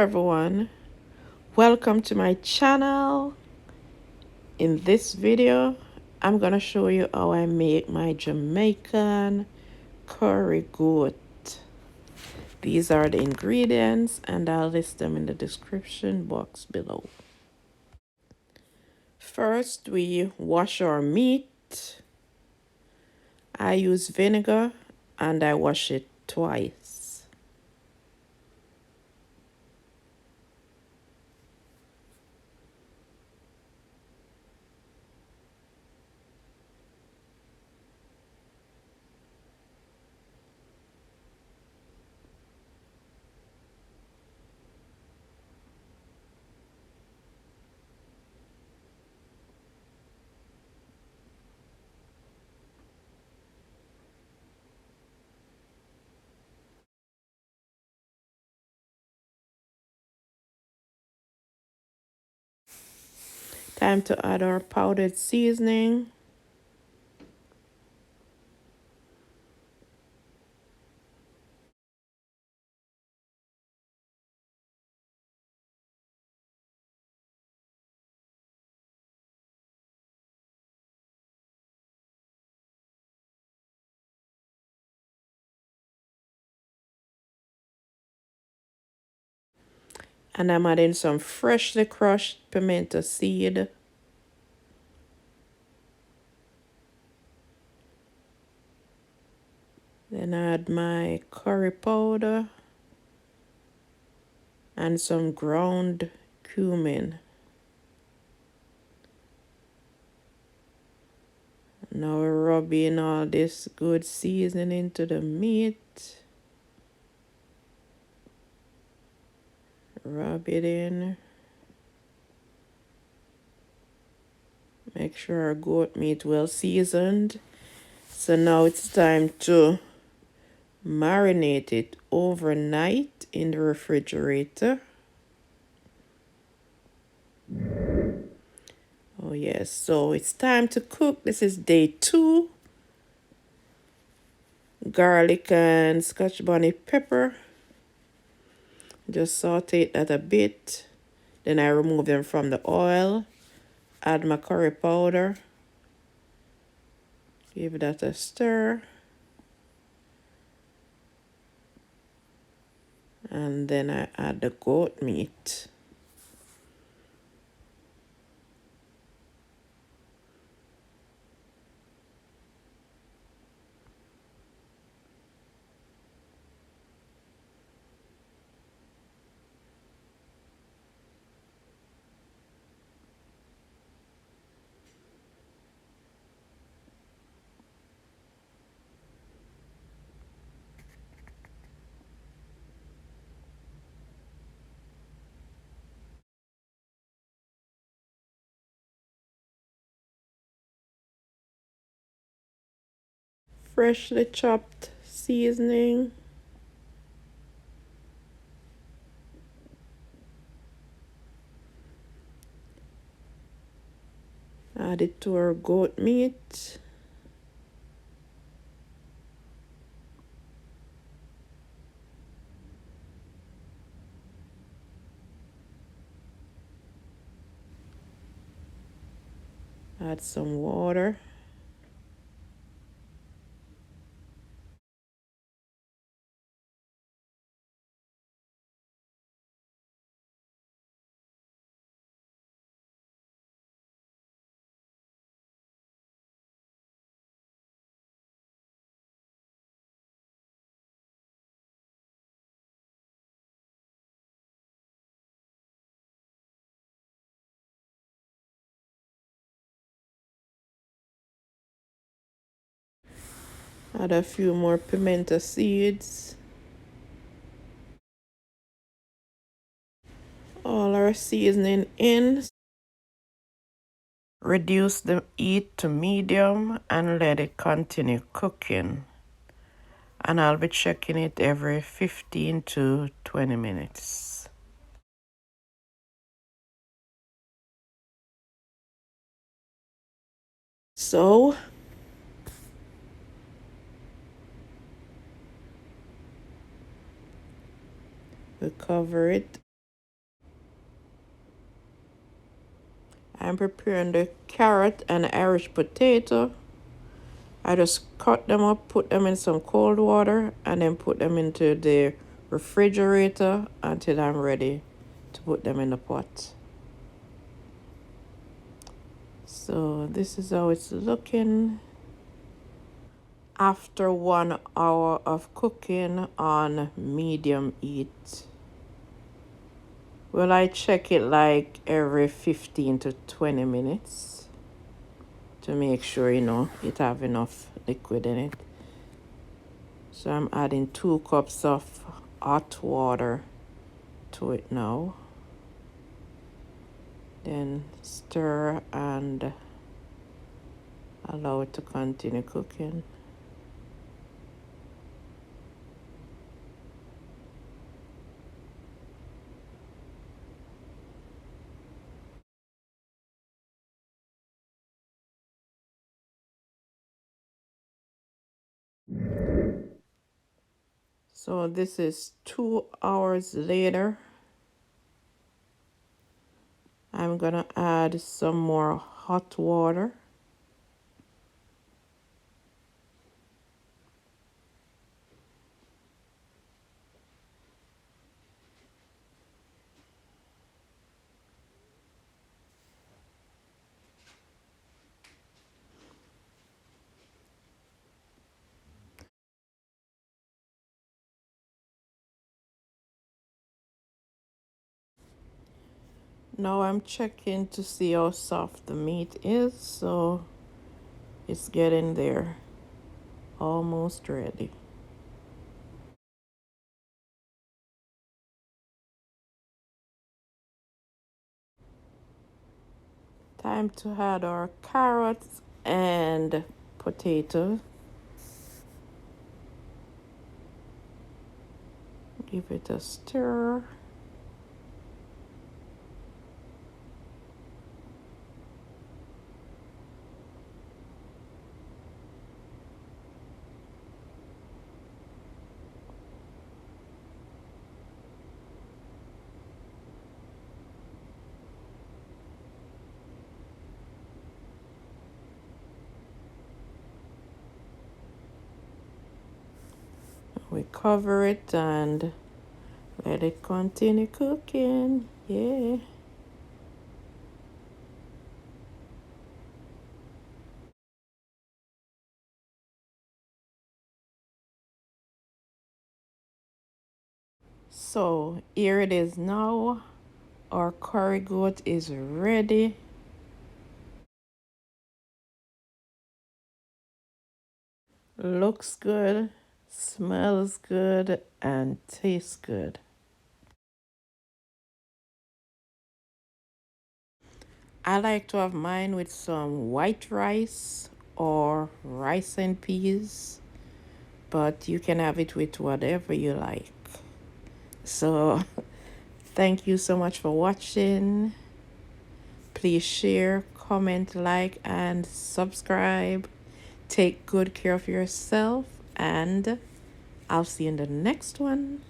everyone, welcome to my channel. In this video I'm gonna show you how I make my Jamaican curry goat. These are the ingredients and I'll list them in the description box below. First we wash our meat. I use vinegar and I wash it twice. Time to add our powdered seasoning. And I'm adding some freshly crushed pimento seed. Then add my curry powder and some ground cumin. Now we're rubbing all this good seasoning into the meat. Rub it in. Make sure our goat meat well seasoned. So now it's time to marinate it overnight in the refrigerator. Oh yes, so it's time to cook. This is day 2. Garlic and Scotch bonnet pepper. Just saute that a bit. Then I remove them from the oil. Add my curry powder. Give that a stir. And then I add the goat meat. Freshly chopped seasoning. Add it to our goat meat. Add some water. Add a few more pimento seeds. All our seasoning in. Reduce the heat to medium and let it continue cooking. And I'll be checking it every 15 to 20 minutes. So we cover it I'm preparing the carrot and Irish potato. I just cut them up, put them in some cold water, and then put them into the refrigerator until I'm ready to put them in the pot. So this is how it's looking after 1 hour of cooking on medium heat. Well, I check it like every 15 to 20 minutes to make sure, it have enough liquid in it. So I'm adding 2 cups of hot water to it now. Then stir and allow it to continue cooking. So this is 2 hours later. I'm gonna add some more hot water. Now I'm checking to see how soft the meat is, so it's getting there. Almost ready. Time to add our carrots and potatoes. Give it a stir. We cover it and let it continue cooking. Yeah. So here it is now. Our curry goat is ready. Looks good, smells good, and tastes good. I like to have mine with some white rice or rice and peas, but you can have it with whatever you like. So thank you so much for watching. Please share, comment, like, and subscribe. Take good care of yourself, and I'll see you in the next one.